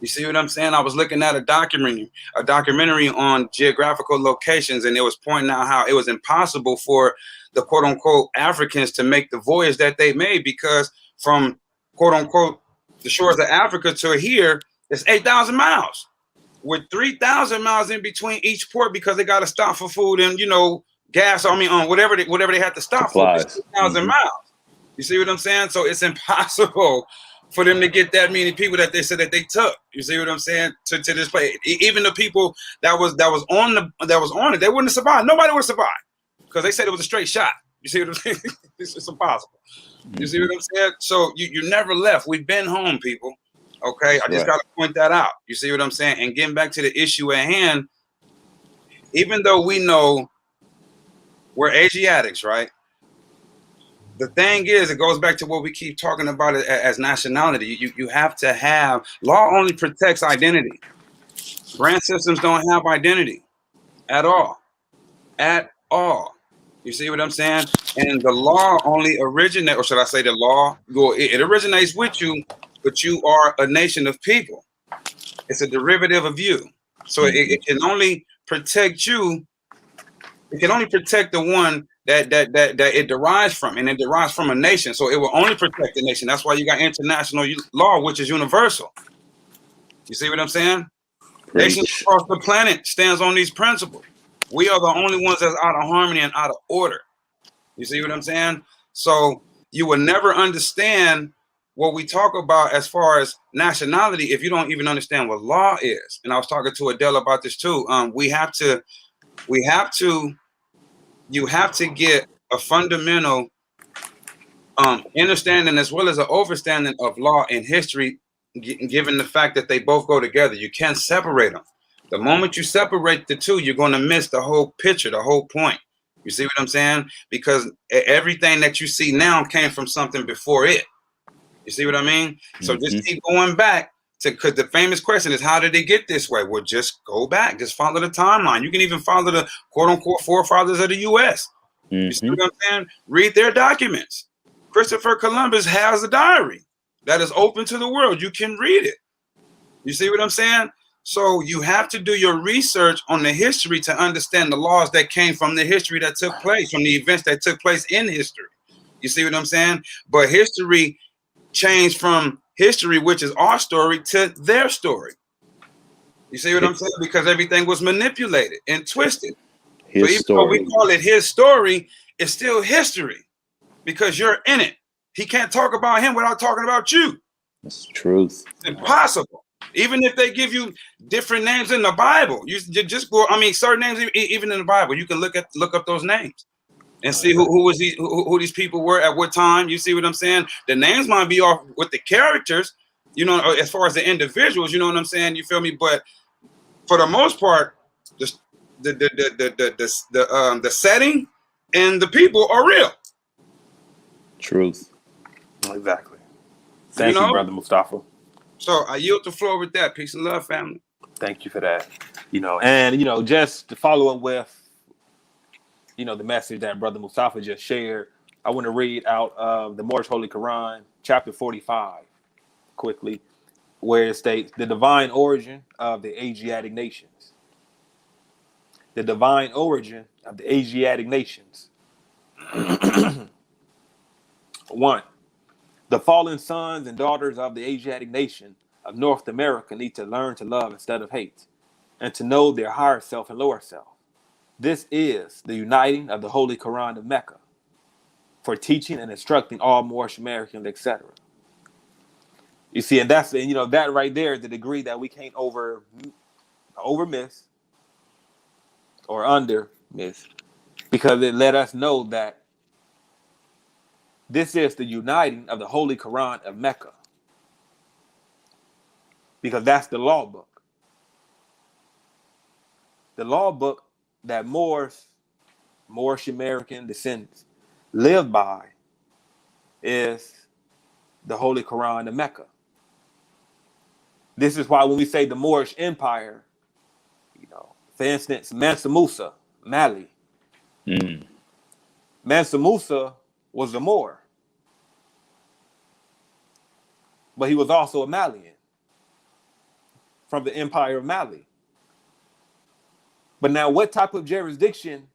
You see what I'm saying? I was looking at a documentary on geographical locations, and it was pointing out how it was impossible for the quote unquote Africans to make the voyage that they made, because from quote unquote the shores of Africa to here, it's 8,000 miles. with 3,000 miles in between each port because they got to stop for food and, gas. I mean, whatever they had to stop for. It's Supplies. 3,000 Mhm. miles. You see what I'm saying? So it's impossible for them to get that many people that they said that they took. You see what I'm saying? To this place, even the people that was on it, they wouldn't have survived. Nobody would have survived because they said it was a straight shot. You see what I'm saying? It's just impossible. You see what I'm saying? So you never left. We've been home, people. Okay, I just Right. got to point that out. You see what I'm saying? And getting back to the issue at hand, even though we know we're Asiatics, right? The thing is, it goes back to what we keep talking about as nationality. You have to have law only protects identity. Brand systems don't have identity at all. At all. You see what I'm saying? And the law only originates, or should I say the law? It originates with you, but you are a nation of people. It's a derivative of you. So it can only protect you. It can only protect the one that it derives from, and it derives from a nation. So it will only protect the nation. That's why you got international law, which is universal. You see what I'm saying? Nations Preach. across the planet stands on these principles. We are the only ones that's out of harmony and out of order. You see what I'm saying? So you will never understand what we talk about as far as nationality if you don't even understand what law is. And I was talking to Adele about this too. You have to get a fundamental understanding as well as an overstanding of law and history, given the fact that they both go together. You can't separate them. The moment you separate the two, you're going to miss the whole picture, the whole point. You see what I'm saying? Because everything that you see now came from something before it. You see what I mean? So just keep going back to, because the famous question is, how did they get this way? Well, just go back. Just follow the timeline. You can even follow the quote unquote forefathers of the U.S. You see what I'm saying? Read their documents. Christopher Columbus has a diary that is open to the world. You can read it. You see what I'm saying? So you have to do your research on the history to understand the laws that came from the history that took place, from the events that took place in history. You see what I'm saying? But history changed from history, which is our story, to their story. You see what I'm saying? Because everything was manipulated and twisted. So His even though we story. call it his story, it's still history because you're in it. He can't talk about him without talking about you. That's the truth. It's impossible. Even if they give you different names in the Bible, you just go. I mean, certain names even in the Bible, you can look up those names and see who these people were at what time. You see what I'm saying? The names might be off with the characters, as far as the individuals. You know what I'm saying? You feel me? But for the most part, the setting and the people are real. Truth. Exactly. Thank you, Brother Mustafa. So I yield the floor with that. Peace and love, family. Thank you for that. And just to follow up with, the message that Brother Mustafa just shared, I want to read out of the Moorish Holy Quran, chapter 45, quickly, where it states the divine origin of the Asiatic nations. The divine origin of the Asiatic nations. 1. The fallen sons and daughters of the Asiatic nation of North America need to learn to love instead of hate, and to know their higher self and lower self. This is the uniting of the Holy Quran of Mecca for teaching and instructing all Moorish Americans, etc. You see, and that's that right there is the degree that we can't over miss or under miss, because it let us know that this is the uniting of the Holy Quran of Mecca, because that's the law book. The law book that Moorish American descendants live by is the Holy Quran of Mecca. This is why when we say the Moorish Empire, for instance, Mansa Musa, Mali. Mansa Musa was a Moor, but he was also a Malian from the Empire of Mali. But now, what type of jurisdiction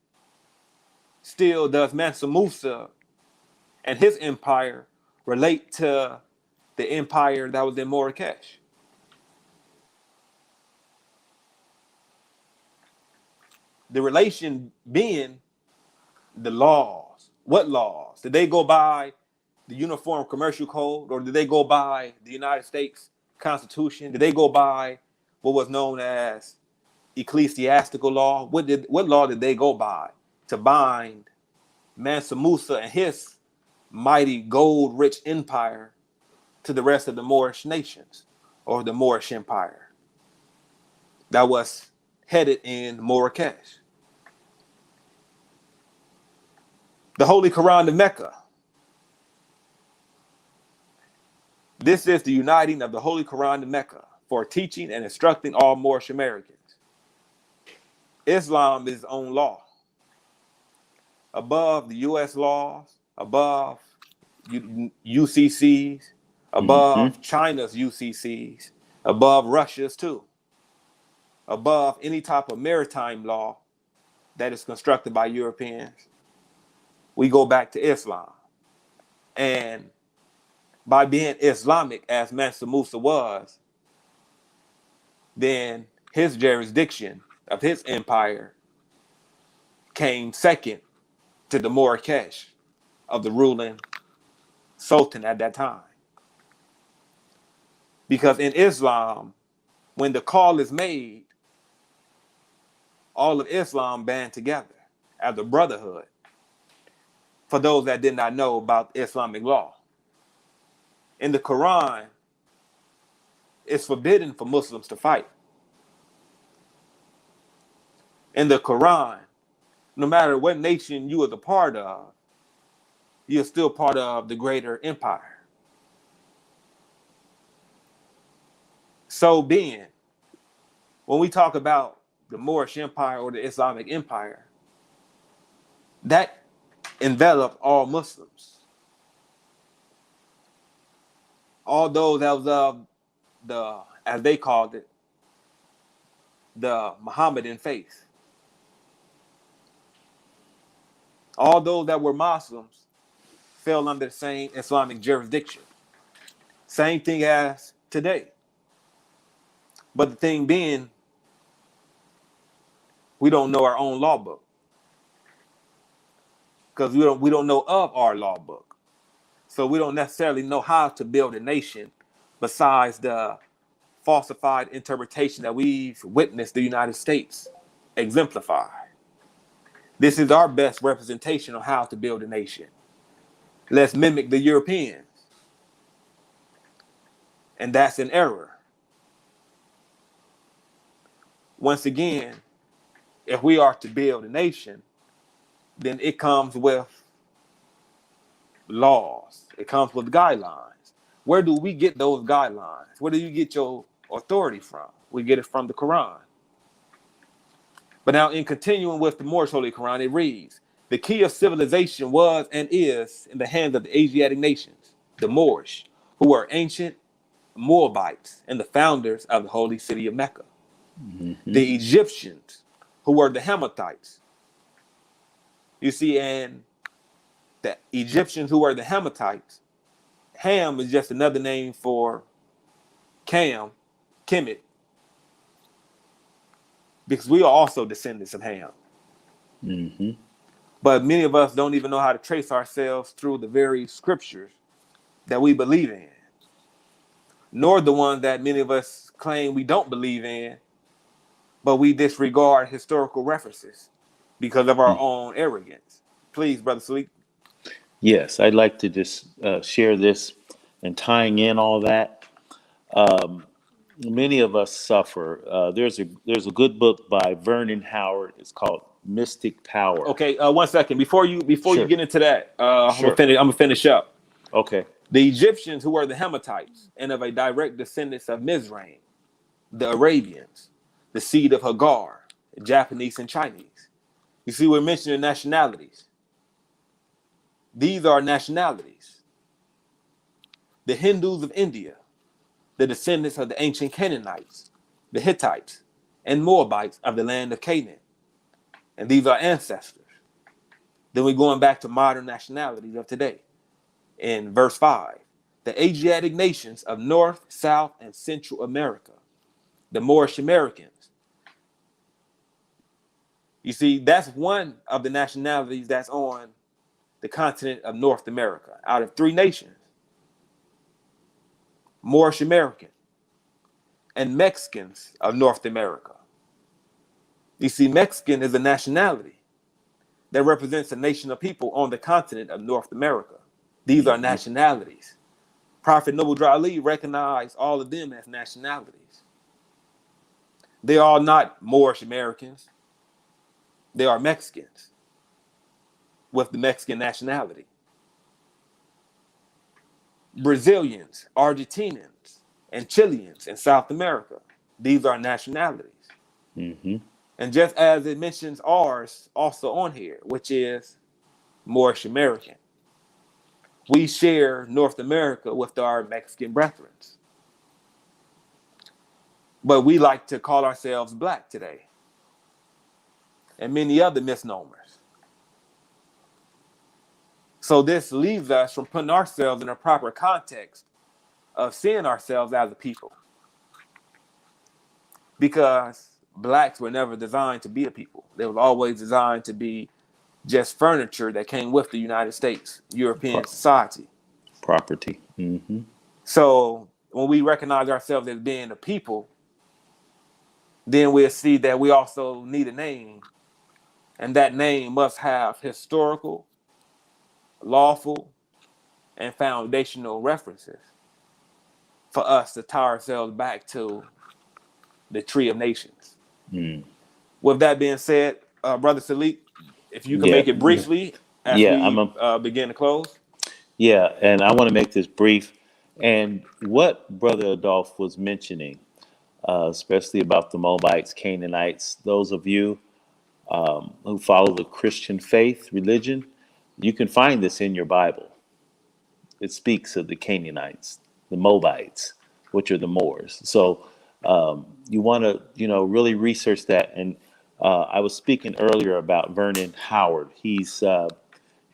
still does Mansa Musa and his empire relate to the empire that was in Marrakesh? The relation being the laws. What laws? Did they go by the Uniform Commercial Code, or did they go by the United States Constitution? Did they go by what was known as ecclesiastical law? What law did they go by to bind Mansa Musa and his mighty gold-rich empire to the rest of the Moorish nations, or the Moorish Empire that was headed in Marrakesh? The Holy Quran of Mecca. This is the uniting of the Holy Quran of Mecca for teaching and instructing all Moorish Americans. Islam is its own law. Above the U.S. laws, above UCCs, above China's UCCs, above Russia's too, above any type of maritime law that is constructed by Europeans. We go back to Islam. And by being Islamic, as Mansa Musa was, then his jurisdiction of his empire came second to the Marrakesh of the ruling sultan at that time. Because in Islam, when the call is made, all of Islam band together as a brotherhood. For those that did not know about Islamic law, in the Quran, it's forbidden for Muslims to fight. In the Quran, no matter what nation you are a part of, you're still part of the greater empire. So being, when we talk about the Moorish Empire or the Islamic Empire, that enveloped all Muslims. All those that was of the, as they called it, the Muhammadan faith. All those that were Muslims fell under the same Islamic jurisdiction. Same thing as today. But the thing being, we don't know our own law book. Because we don't know of our law book. So we don't necessarily know how to build a nation besides the falsified interpretation that we've witnessed the United States exemplify. This is our best representation on how to build a nation. Let's mimic the Europeans. And that's an error. Once again, if we are to build a nation, then it comes with laws. It comes with guidelines. Where do we get those guidelines? Where do you get your authority from? We get it from the Quran. But now in continuing with the Moorish Holy Quran, it reads, the key of civilization was and is in the hands of the Asiatic nations, the Moorish, who were ancient Moabites and the founders of the holy city of Mecca. The Egyptians, who were the Hammatites. You see, and the Egyptians who were the Hammatites, Ham is just another name for Kemet, because we are also descendants of Ham. But many of us don't even know how to trace ourselves through the very scriptures that we believe in, nor the ones that many of us claim we don't believe in, but we disregard historical references because of our own arrogance. Please, Brother Salik. Yes, I'd like to just share this and tying in all that. Many of us suffer. There's a good book by Vernon Howard. It's called Mystic Power. Okay, 1 second. Before you get into that, Sure. I'm gonna finish up. Okay. The Egyptians, who were the Hammatites and of a direct descendants of Mizraim, the Arabians, the seed of Hagar, Japanese and Chinese. You see, we're mentioning nationalities. These are nationalities. The Hindus of India, the descendants of the ancient Canaanites, the Hittites, and Moabites of the land of Canaan. And these are ancestors. Then we're going back to modern nationalities of today. In verse 5, the Asiatic nations of North, South, and Central America, the Moorish Americans. You see, that's one of the nationalities that's on the continent of North America. Out of 3 nations, Moorish American and Mexicans of North America. You see, Mexican is a nationality that represents a nation of people on the continent of North America. These are nationalities. Prophet Noble Drew Ali recognized all of them as nationalities. They are not Moorish Americans. They are Mexicans with the Mexican nationality. Brazilians, Argentinians, and Chileans in South America. These are nationalities. Mm-hmm. And just as it mentions ours also on here, which is Moorish American, we share North America with our Mexican brethren. But we like to call ourselves Black today, and many other misnomers. So this leaves us from putting ourselves in a proper context of seeing ourselves as a people. Because Blacks were never designed to be a people. They were always designed to be just furniture that came with the United States, European society. Property. Mm-hmm. So when we recognize ourselves as being a people, then we'll see that we also need a name. And that name must have historical, lawful, and foundational references for us to tie ourselves back to the Tree of Nations. Mm. With that being said, Brother Salik, if you can make it briefly as we begin to close. Yeah, and I want to make this brief. And what Brother Adolph was mentioning, especially about the Moabites, Canaanites, those of you who follow the Christian faith, religion, you can find this in your Bible. It speaks of the Canaanites, the Moabites, which are the Moors. So you want to, really research that. And I was speaking earlier about Vernon Howard. He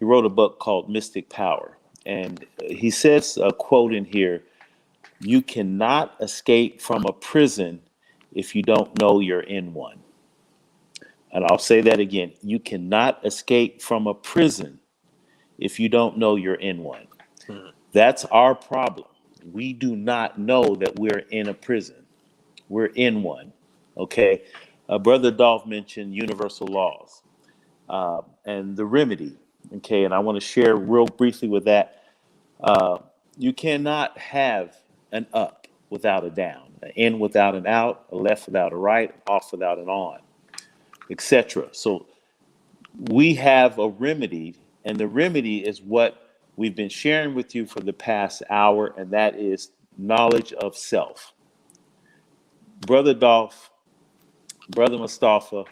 wrote a book called Mystic Power. And he says a quote in here: "You cannot escape from a prison if you don't know you're in one." And I'll say that again. You cannot escape from a prison if you don't know you're in one. That's our problem. We do not know that we're in a prison. We're in one. Okay. Brother Dolph mentioned universal laws and the remedy. Okay. And I want to share real briefly with that. You cannot have an up without a down, an in without an out, a left without a right, off without an on, etc. So we have a remedy, and the remedy is what we've been sharing with you for the past hour, and that is knowledge of self. Brother Dolph, Brother Mustafa,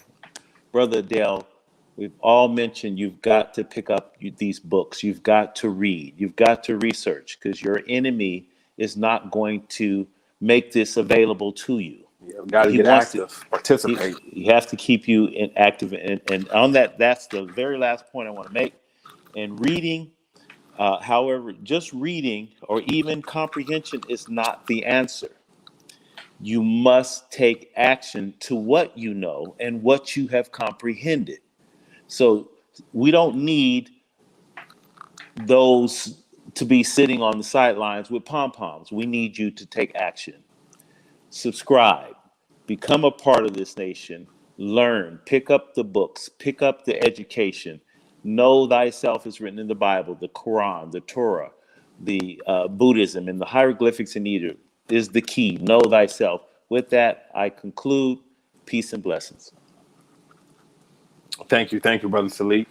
Brother Adele, we've all mentioned you've got to pick up these books. You've got to read. You've got to research, because your enemy is not going to make this available to you. Yeah, got to get active, participate. He has to keep you active. And on that, that's the very last point I want to make. And reading, however, just reading or even comprehension is not the answer. You must take action to what you know and what you have comprehended. So we don't need those to be sitting on the sidelines with pom-poms. We need you to take action. Subscribe, become a part of this nation, learn, pick up the books, pick up the education. Know thyself is written in the Bible, the Quran, the Torah, the Buddhism, and the hieroglyphics in either is the key. Know thyself. With that, I conclude. Peace and blessings. Thank you, Brother Salik.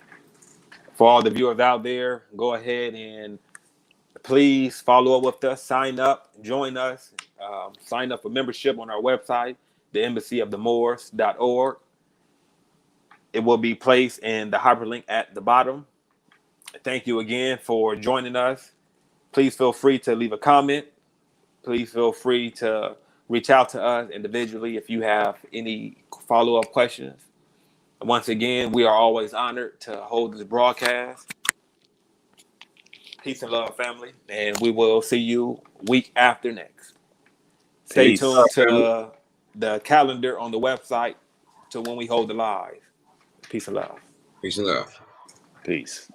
For all the viewers out there, go ahead and please follow up with us, sign up, join us, sign up for membership on our website, theembassyofthemoors.org. It will be placed in the hyperlink at the bottom. Thank you again for joining us. Please feel free to leave a comment. Please feel free to reach out to us individually if you have any follow-up questions. Once again, we are always honored to hold this broadcast. Peace and love, family, and we will see you week after next. Stay tuned to the calendar on the website to when we hold the live. Peace and love. Peace and love. Peace.